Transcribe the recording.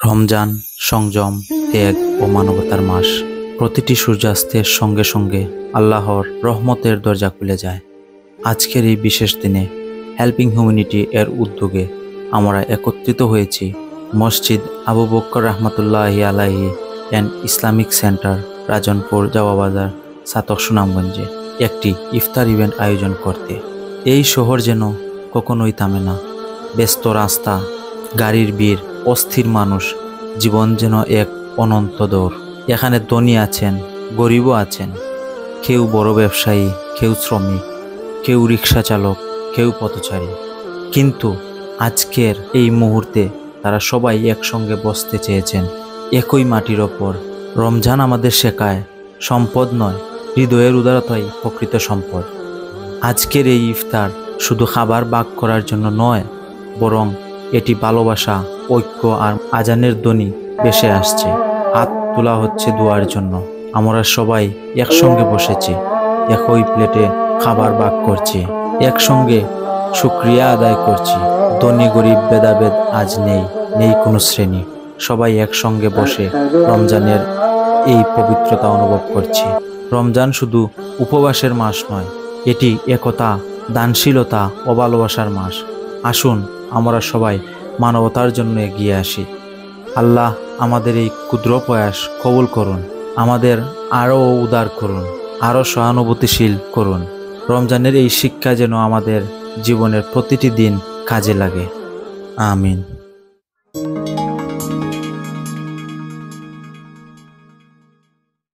রমজান সংযম, ত্যাগ ও মানবতার মাস। প্রতিটি সূর্যাস্তের সঙ্গে সঙ্গে আল্লাহর রহমতের দরজা খুলে যায়। আজকের এই বিশেষ দিনে হেল্পিং হিউম্যানিটি এর উদ্যোগে আমরা একত্রিত হয়েছি মসজিদ আবু বকর রহমতুল্লাহি আলাইহি অ্যান্ড ইসলামিক সেন্টার, রাজনপুর, জাওয়াবাজার, সাতক, সুনামগঞ্জে একটি ইফতার ইভেন্ট আয়োজন করতে। এই শহর যেন কখনোই থামে না। ব্যস্ত রাস্তা, গাড়ির ভিড়, অস্থির মানুষ, জীবন যেন এক অনন্ত দৌড়। এখানে ধনী আছেন, গরিবও আছেন, কেউ বড় ব্যবসায়ী, কেউ শ্রমিক, কেউ রিক্সা চালক, কেউ পথচারী। কিন্তু আজকের এই মুহূর্তে তারা সবাই একসঙ্গে বসতে চেয়েছেন একই মাটির ওপর। রমজান আমাদের শেখায় সম্পদ নয়, হৃদয়ের উদারতাই প্রকৃত সম্পদ। আজকের এই ইফতার শুধু খাবার ভাগ করার জন্য নয়, বরং এটি ভালোবাসা, ঐক্য আর আজানের ধ্বনি ভেসে আসছে। হাত তোলা হচ্ছে দোয়ার জন্য। আমরা সবাই একসঙ্গে বসেছি, একই প্লেটে খাবার ভাগ করছি, একসঙ্গে শুকরিয়া আদায় করছি। ধনী গরিব ভেদাভেদ আজ নেই কোনো শ্রেণী। সবাই একসঙ্গে বসে রমজানের এই পবিত্রতা অনুভব করছি। রমজান শুধু উপবাসের মাস নয়, এটি একতা, দানশীলতা ও ভালোবাসার মাস। আসুন আমরা সবাই মানবতার জন্য এগিয়ে আসি। আল্লাহ আমাদের এই ক্ষুদ্র প্রয়াস কবুল করুন, আমাদের আরও উদার করুন, আরও সহানুভূতিশীল করুন। রমজানের এই শিক্ষা যেন আমাদের জীবনের প্রতিটি দিন কাজে লাগে। আমিন।